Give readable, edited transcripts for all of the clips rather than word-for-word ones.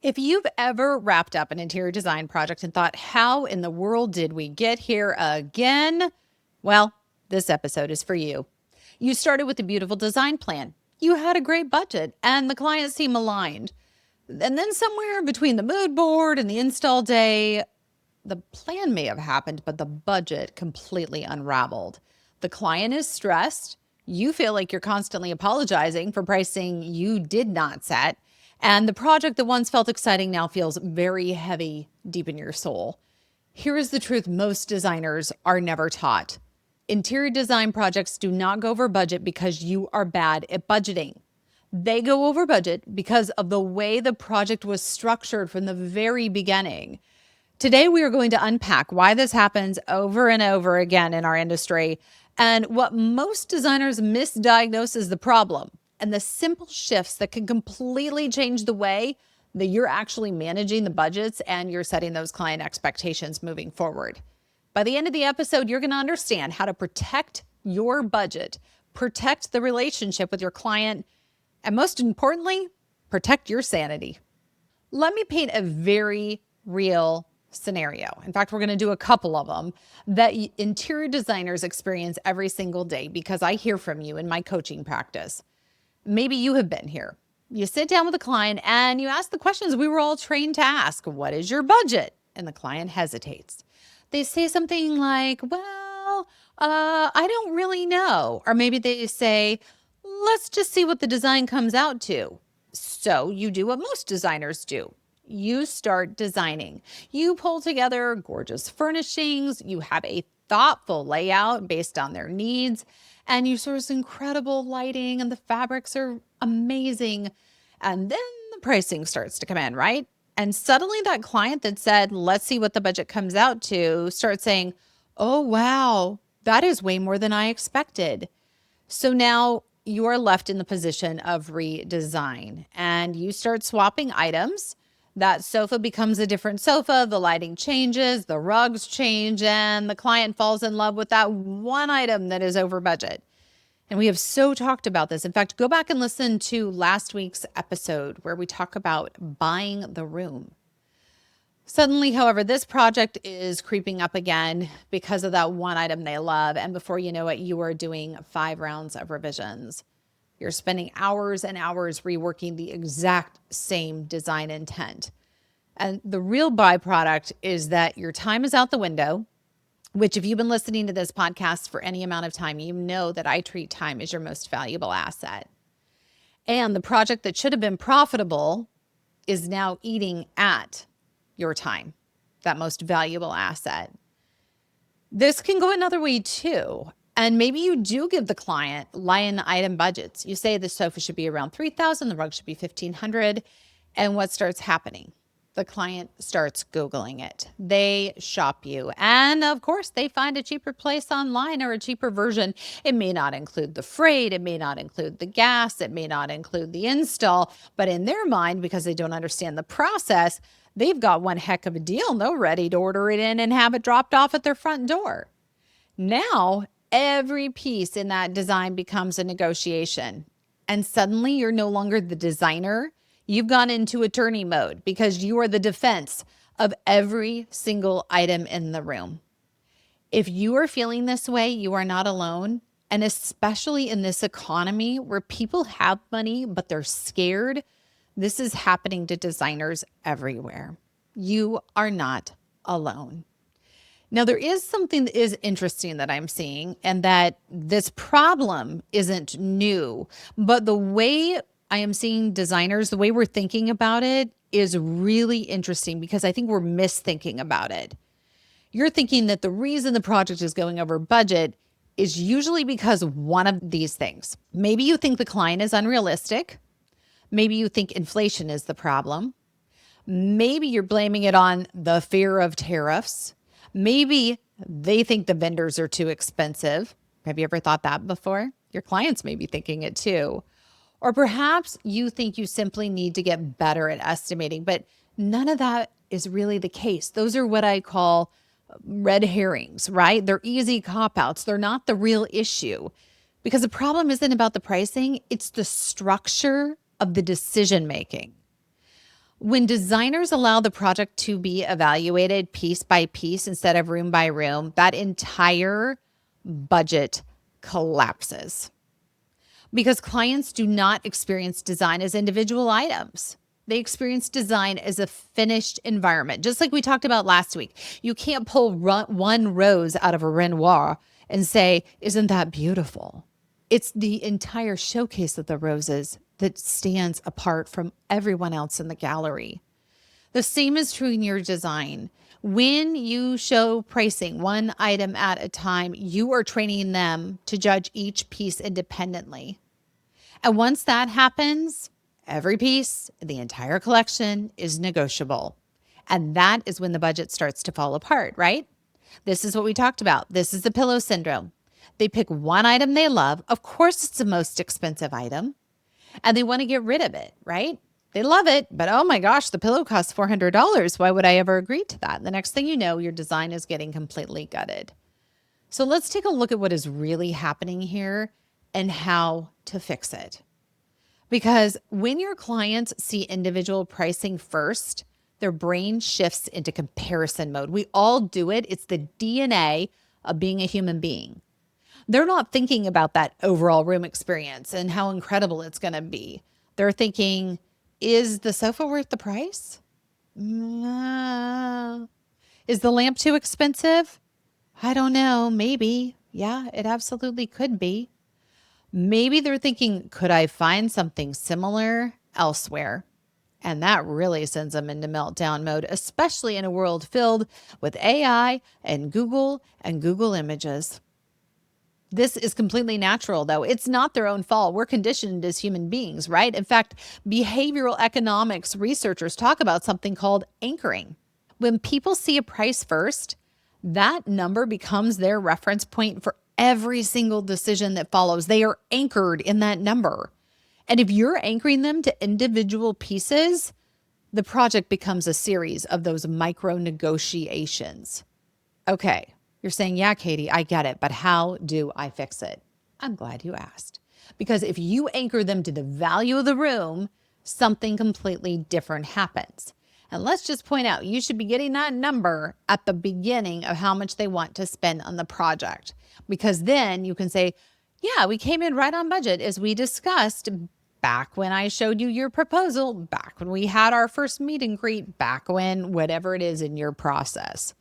If you've ever wrapped up an interior design project and thought, how in the world did we get here again? Well, this episode is for you. You started with a beautiful design plan. You had a great budget and the client seemed aligned. And then somewhere between the mood board and the install day, the plan may have happened, but the budget completely unraveled. The client is stressed. You feel like you're constantly apologizing for pricing you did not set. And the project that once felt exciting now feels very heavy deep in your soul. Here is the truth most designers are never taught. Interior design projects do not go over budget because you are bad at budgeting. They go over budget because of the way the project was structured from the very beginning. Today, we are going to unpack why this happens over and over again in our industry and what most designers misdiagnose as the problem and the simple shifts that can completely change the way that you're actually managing the budgets and you're setting those client expectations moving forward. By the end of the episode, you're going to understand how to protect your budget, protect the relationship with your client, and most importantly, protect your sanity. Let me paint a very real scenario. In fact, we're going to do a couple of them that interior designers experience every single day because I hear from you in my coaching practice. Maybe you have been here. You sit down with a client and you ask the questions we were all trained to ask. What is your budget? And the client hesitates. They say something like, well, I don't really know. Or maybe they say, let's just see what the design comes out to. So you do what most designers do. You start designing. You pull together gorgeous furnishings. You have a thoughtful layout based on their needs. And you source incredible lighting and the fabrics are amazing. And then the pricing starts to come in, right? And suddenly that client that said, let's see what the budget comes out to, starts saying, oh, wow, that is way more than I expected. So now you are left in the position of redesign and you start swapping items. That sofa becomes a different sofa, the lighting changes, the rugs change, and the client falls in love with that one item that is over budget. And we have so talked about this. In fact, go back and listen to last week's episode where we talk about buying the room. Suddenly, however, this project is creeping up again because of that one item they love. And before you know it, you are doing 5 rounds of revisions. You're spending hours and hours reworking the exact same design intent. And the real byproduct is that your time is out the window, which if you've been listening to this podcast for any amount of time, you know that I treat time as your most valuable asset. And the project that should have been profitable is now eating at your time, that most valuable asset. This can go another way too. And maybe you do give the client line item budgets. You say the sofa should be around $3,000, the rug should be $1,500. And what starts happening? The client starts Googling it. They shop you. And of course, they find a cheaper place online or a cheaper version. It may not include the freight. It may not include the gas. It may not include the install. But in their mind, because they don't understand the process, they've got one heck of a deal. They're ready to order it in and have it dropped off at their front door. Now, every piece in that design becomes a negotiation. And suddenly you're no longer the designer. You've gone into attorney mode because you are the defense of every single item in the room. If you are feeling this way, you are not alone. And especially in this economy where people have money, but they're scared, this is happening to designers everywhere. You are not alone. Now, there is something that is interesting that I'm seeing, and that this problem isn't new, but the way I am seeing designers, the way we're thinking about it is really interesting because I think we're misthinking about it. You're thinking that the reason the project is going over budget is usually because of one of these things. Maybe you think the client is unrealistic. Maybe you think inflation is the problem. Maybe you're blaming it on the fear of tariffs. Maybe they think the vendors are too expensive. Have you ever thought that before? Your clients may be thinking it too. Or perhaps you think you simply need to get better at estimating, but none of that is really the case. Those are what I call red herrings, right? They're easy cop-outs. They're not the real issue because the problem isn't about the pricing. It's the structure of the decision-making. When designers allow the project to be evaluated piece by piece instead of room by room, that entire budget collapses because clients do not experience design as individual items. They experience design as a finished environment. Just like we talked about last week, you can't pull one rose out of a Renoir and say, "Isn't that beautiful?" It's the entire showcase of the roses that stands apart from everyone else in the gallery. The same is true in your design. When you show pricing one item at a time, you are training them to judge each piece independently. And once that happens, every piece, the entire collection is negotiable. And that is when the budget starts to fall apart, right? This is what we talked about. This is the pillow syndrome. They pick one item they love. Of course, it's the most expensive item, and they want to get rid of it, right? They love it, but oh my gosh, the pillow costs $400. Why would I ever agree to that? The next thing you know, your design is getting completely gutted. So let's take a look at what is really happening here and how to fix it. Because when your clients see individual pricing first, their brain shifts into comparison mode. We all do it. It's the DNA of being a human being. They're not thinking about that overall room experience and how incredible it's going to be. They're thinking, is the sofa worth the price? Is the lamp too expensive? I don't know. Maybe. Yeah, it absolutely could be. Maybe they're thinking, could I find something similar elsewhere? And that really sends them into meltdown mode, especially in a world filled with AI and Google Images. This is completely natural, though. It's not their own fault. We're conditioned as human beings, right? In fact, behavioral economics researchers talk about something called anchoring. When people see a price first, that number becomes their reference point for every single decision that follows. They are anchored in that number. And if you're anchoring them to individual pieces, the project becomes a series of those micro negotiations. Okay, you're saying, yeah, Katie, I get it, but how do I fix it? I'm glad you asked. Because if you anchor them to the value of the room, something completely different happens. And let's just point out, you should be getting that number at the beginning of how much they want to spend on the project. Because then you can say, yeah, we came in right on budget as we discussed back when I showed you your proposal, back when we had our first meet and greet, back when whatever it is in your process.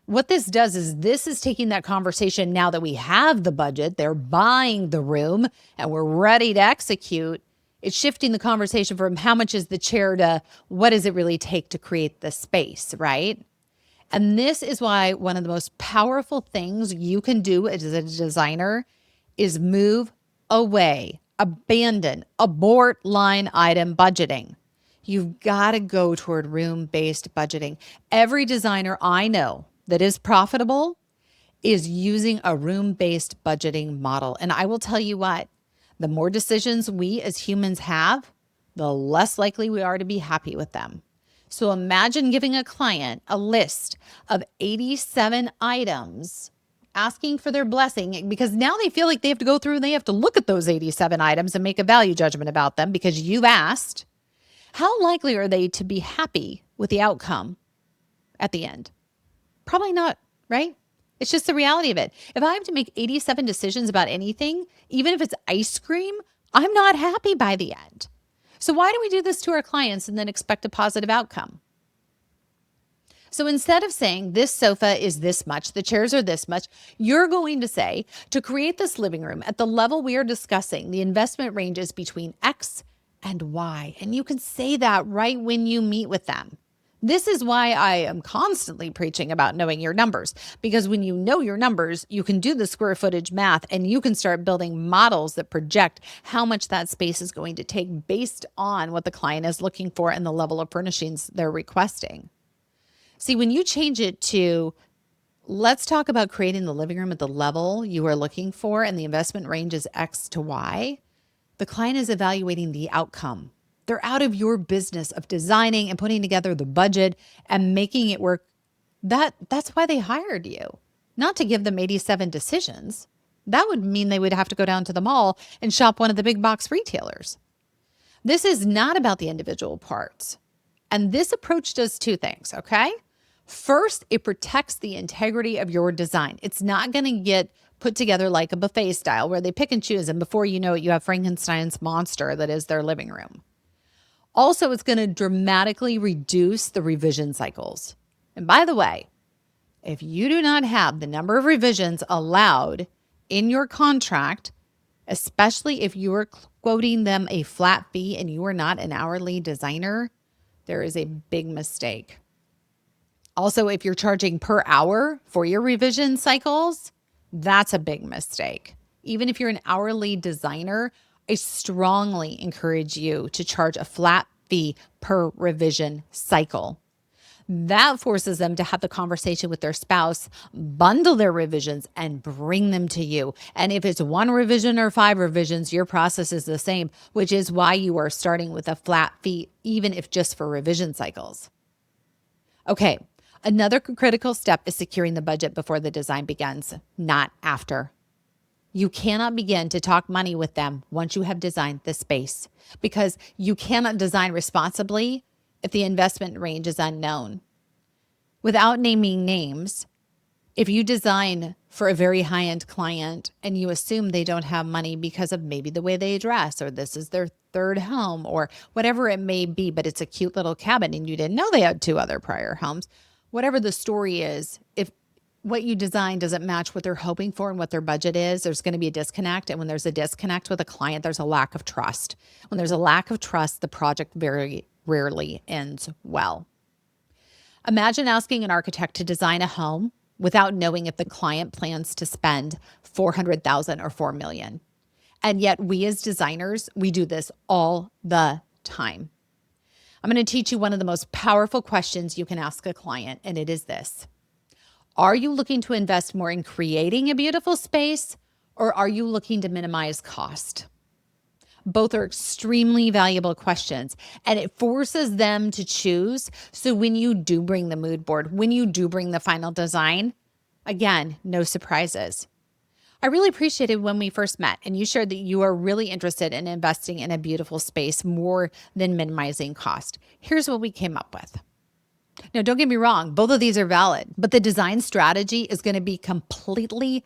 What this does is this is taking that conversation now that we have the budget, they're buying the room, and we're ready to execute. It's shifting the conversation from how much is the chair to what does it really take to create the space, right? And this is why one of the most powerful things you can do as a designer is move away, abandon, abort line item budgeting. You've got to go toward room-based budgeting. Every designer I know that is profitable is using a room-based budgeting model. And I will tell you what, the more decisions we as humans have, the less likely we are to be happy with them. So imagine giving a client a list of 87 items, asking for their blessing, because now they feel like they have to go through and they have to look at those 87 items and make a value judgment about them because you've asked. How likely are they to be happy with the outcome at the end? Probably not, right? It's just the reality of it. If I have to make 87 decisions about anything, even if it's ice cream, I'm not happy by the end. So why do we do this to our clients and then expect a positive outcome? So instead of saying this sofa is this much, the chairs are this much, you're going to say, to create this living room at the level we are discussing, the investment range is between X and Y. And you can say that right when you meet with them. This is why I am constantly preaching about knowing your numbers, because when you know your numbers, you can do the square footage math and you can start building models that project how much that space is going to take based on what the client is looking for and the level of furnishings they're requesting. See, when you change it to, let's talk about creating the living room at the level you are looking for and the investment range is X to Y, the client is evaluating the outcome. They're out of your business of designing and putting together the budget and making it work. That's why they hired you, not to give them 87 decisions. That would mean they would have to go down to the mall and shop one of the big box retailers. This is not about the individual parts. And this approach does two things, okay? First, it protects the integrity of your design. It's not going to get put together like a buffet style where they pick and choose, and before you know it, you have Frankenstein's monster that is their living room. Also, it's going to dramatically reduce the revision cycles. And by the way, if you do not have the number of revisions allowed in your contract, especially if you are quoting them a flat fee and you are not an hourly designer, there is a big mistake. Also, if you're charging per hour for your revision cycles, that's a big mistake. Even if you're an hourly designer, I strongly encourage you to charge a flat fee per revision cycle. That forces them to have the conversation with their spouse, bundle their revisions, and bring them to you. And if it's one revision or 5 revisions, your process is the same, which is why you are starting with a flat fee, even if just for revision cycles. Okay, another critical step is securing the budget before the design begins, not after. You cannot begin to talk money with them once you have designed the space, because you cannot design responsibly if the investment range is unknown. Without naming names, if you design for a very high-end client and you assume they don't have money because of maybe the way they dress, or this is their third home, or whatever it may be, but it's a cute little cabin and you didn't know they had 2 other prior homes, whatever the story is, if what you design doesn't match what they're hoping for and what their budget is, there's going to be a disconnect. And when there's a disconnect with a client, there's a lack of trust. When there's a lack of trust, the project very rarely ends well. Imagine asking an architect to design a home without knowing if the client plans to spend $400,000 or $4 million. And yet we as designers, we do this all the time. I'm going to teach you one of the most powerful questions you can ask a client, and it is this. Are you looking to invest more in creating a beautiful space, or are you looking to minimize cost? Both are extremely valuable questions, and it forces them to choose. So when you do bring the mood board, when you do bring the final design, again, no surprises. I really appreciated when we first met and you shared that you are really interested in investing in a beautiful space more than minimizing cost. Here's what we came up with. Now, don't get me wrong, both of these are valid, but the design strategy is going to be completely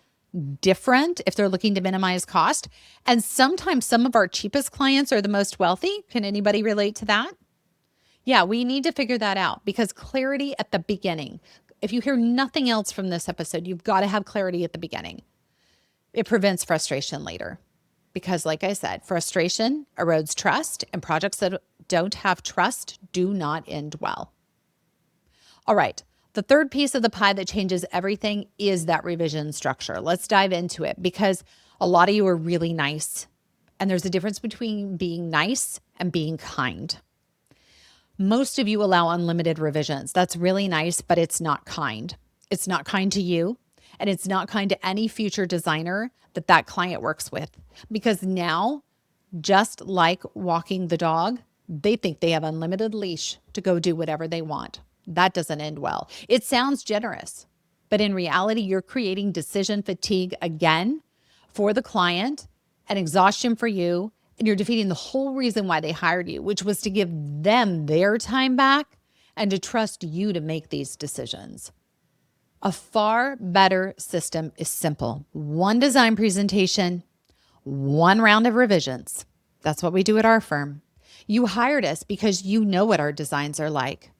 different if they're looking to minimize cost. And sometimes some of our cheapest clients are the most wealthy. Can anybody relate to that? Yeah, we need to figure that out, because clarity at the beginning. If you hear nothing else from this episode, you've got to have clarity at the beginning. It prevents frustration later. Because like I said, frustration erodes trust, and projects that don't have trust do not end well. All right. The third piece of the pie that changes everything is that revision structure. Let's dive into it, because a lot of you are really nice, and there's a difference between being nice and being kind. Most of you allow unlimited revisions. That's really nice, but it's not kind. It's not kind to you, and it's not kind to any future designer that client works with, because now, just like walking the dog, they think they have unlimited leash to go do whatever they want. That doesn't end well. It sounds generous, but in reality, you're creating decision fatigue again for the client and exhaustion for you, and you're defeating the whole reason why they hired you, which was to give them their time back and to trust you to make these decisions. A far better system is simple. One design presentation, one round of revisions. That's what we do at our firm. You hired us because you know what our designs are like.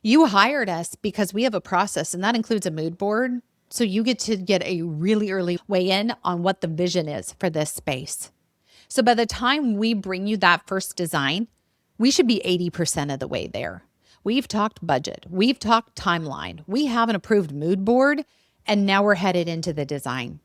You hired us because we have a process, and that includes a mood board. So you get to get a really early weigh in on what the vision is for this space. So by the time we bring you that first design, we should be 80% of the way there. We've talked budget. We've talked timeline. We have an approved mood board, and now we're headed into the design.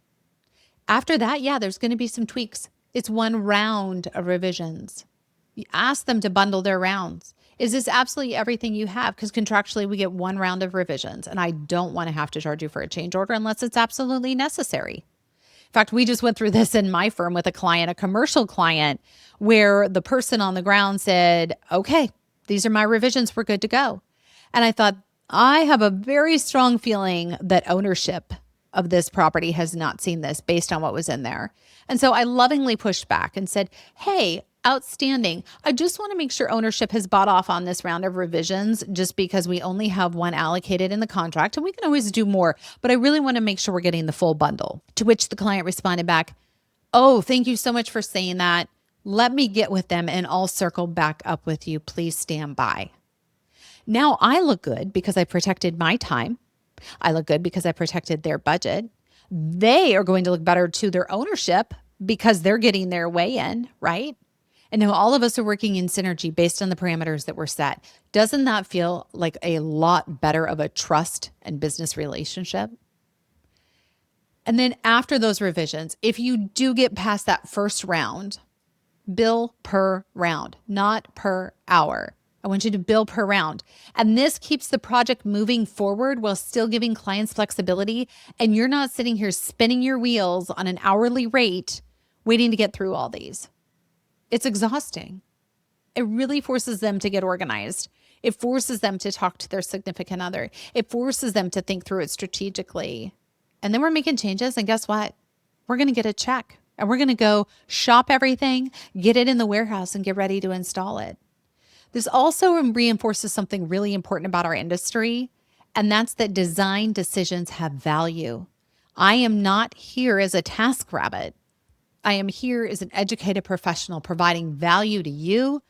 After that, yeah, there's going to be some tweaks. It's one round of revisions. You ask them to bundle their rounds. Is this absolutely everything you have? Because contractually, we get one round of revisions, and I don't want to have to charge you for a change order unless it's absolutely necessary. In fact, we just went through this in my firm with a client, a commercial client, where the person on the ground said, okay, these are my revisions. We're good to go. And I thought, I have a very strong feeling that ownership of this property has not seen this based on what was in there. And so I lovingly pushed back and said, hey, Outstanding. I just want to make sure ownership has bought off on this round of revisions just because we only have one allocated in the contract and we can always do more, but I really want to make sure we're getting the full bundle. To which the client responded back, "Oh, thank you so much for saying that. Let me get with them and I'll circle back up with you. Please stand by." Now I look good because I protected my time. I look good because I protected their budget. They are going to look better to their ownership because they're getting their way in, right? And now all of us are working in synergy based on the parameters that were set. Doesn't that feel like a lot better of a trust and business relationship? And then after those revisions, if you do get past that first round, bill per round, not per hour. I want you to bill per round. And this keeps the project moving forward while still giving clients flexibility. And you're not sitting here spinning your wheels on an hourly rate waiting to get through all these. It's exhausting. It really forces them to get organized. It forces them to talk to their significant other. It forces them to think through it strategically. And then we're making changes. And guess what? We're going to get a check and we're going to go shop everything, get it in the warehouse and get ready to install it. This also reinforces something really important about our industry, and that's that design decisions have value. I am not here as a task rabbit. I am here as an educated professional providing value to you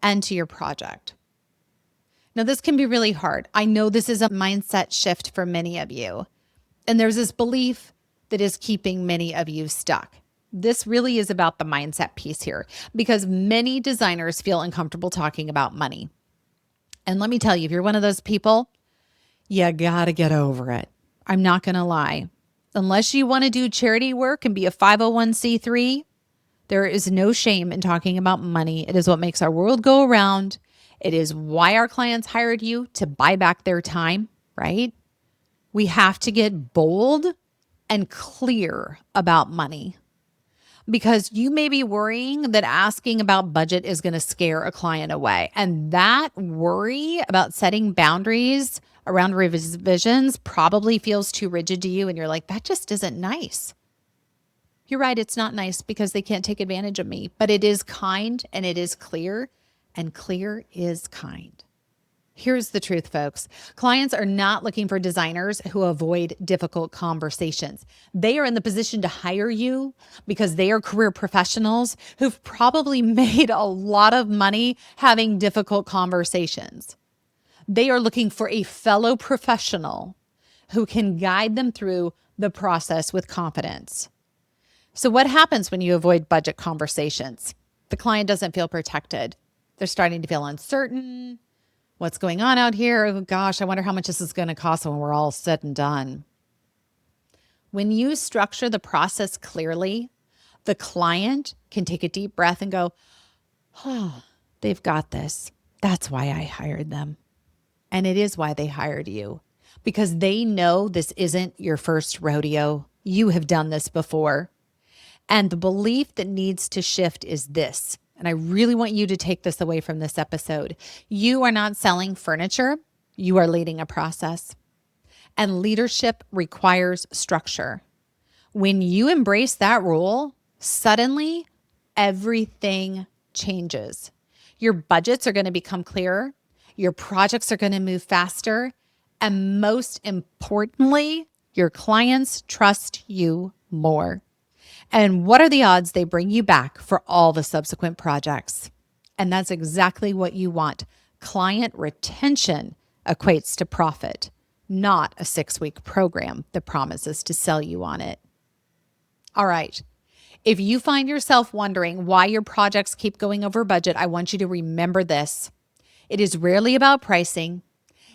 and to your project. Now, this can be really hard. I know this is a mindset shift for many of you, and there's this belief that is keeping many of you stuck. This really is about the mindset piece here because many designers feel uncomfortable talking about money. And let me tell you, if you're one of those people, you gotta get over it. I'm not gonna lie. Unless you want to do charity work and be a 501c3, there is no shame in talking about money. It is what makes our world go around. It is why our clients hired you to buy back their time, right? We have to get bold and clear about money. Because you may be worrying that asking about budget is going to scare a client away. And that worry about setting boundaries around revisions probably feels too rigid to you. And you're like, that just isn't nice. You're right. It's not nice because they can't take advantage of me, but it is kind and it is clear, and clear is kind. Here's the truth, folks. Clients are not looking for designers who avoid difficult conversations. They are in the position to hire you because they are career professionals who've probably made a lot of money having difficult conversations. They are looking for a fellow professional who can guide them through the process with confidence. So what happens when you avoid budget conversations? The client doesn't feel protected. They're starting to feel uncertain. What's going on out here? Oh gosh, I wonder how much this is going to cost when we're all said and done. When you structure the process clearly, the client can take a deep breath and go, "Oh, they've got this. That's why I hired them." And it is why they hired you, because they know this isn't your first rodeo. You have done this before. And the belief that needs to shift is this. And I really want you to take this away from this episode. You are not selling furniture. You are leading a process. And leadership requires structure. When you embrace that rule, suddenly everything changes. Your budgets are going to become clearer. Your projects are going to move faster. And most importantly, your clients trust you more. And what are the odds they bring you back for all the subsequent projects? And that's exactly what you want. Client retention equates to profit, not a 6-week program that promises to sell you on it. All right. If you find yourself wondering why your projects keep going over budget, I want you to remember this. It is rarely about pricing.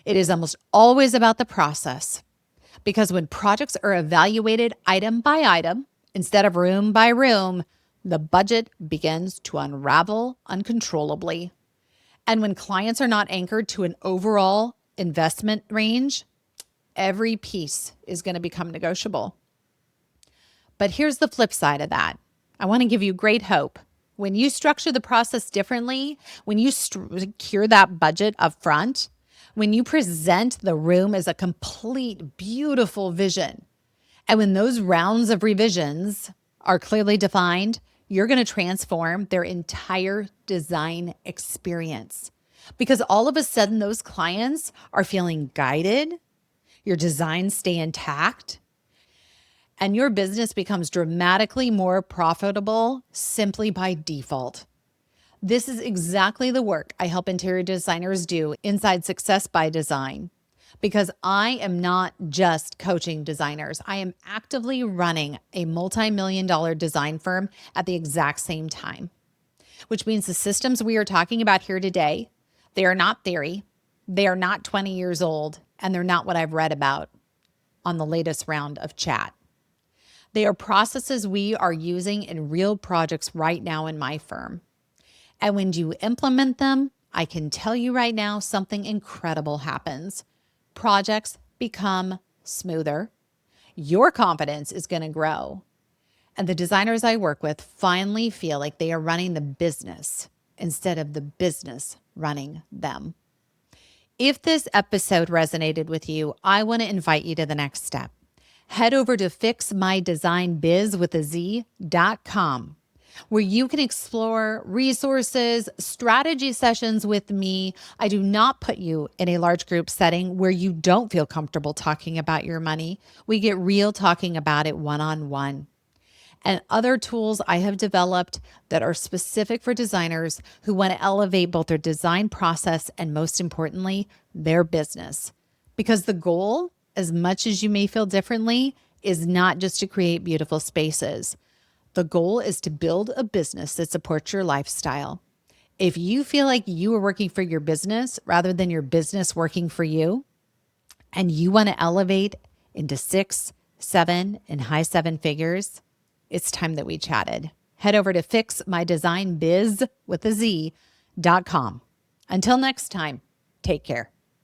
It is almost always about the process. Because when projects are evaluated item by item, instead of room by room, the budget begins to unravel uncontrollably. And when clients are not anchored to an overall investment range, every piece is going to become negotiable. But here's the flip side of that. I want to give you great hope. When you structure the process differently, when you secure that budget up front, when you present the room as a complete, beautiful vision, and when those rounds of revisions are clearly defined, you're going to transform their entire design experience because all of a sudden those clients are feeling guided, your designs stay intact, and your business becomes dramatically more profitable simply by default. This is exactly the work I help interior designers do inside Success by Design. Because I am not just coaching designers, I am actively running a multi-million-dollar design firm at the exact same time, which means the systems we are talking about here today, they are not theory, they are not 20 years old, and they're not what I've read about on the latest round of chat. They are processes we are using in real projects right now in my firm. And when you implement them, I can tell you right now, something incredible happens. Projects become smoother. Your confidence is going to grow. And the designers I work with finally feel like they are running the business instead of the business running them. If this episode resonated with you, I want to invite you to the next step. Head over to fixmydesignbiz.com, where you can explore resources, strategy sessions with me. I do not put you in a large group setting where you don't feel comfortable talking about your money. We get real talking about it one-on-one. And other tools I have developed that are specific for designers who want to elevate both their design process and, most importantly, their business. Because the goal, as much as you may feel differently, is not just to create beautiful spaces. The goal is to build a business that supports your lifestyle. If you feel like you are working for your business rather than your business working for you, and you want to elevate into 6, 7, and high 7 figures, it's time that we chatted. Head over to fixmydesignbiz.com. Until next time, take care.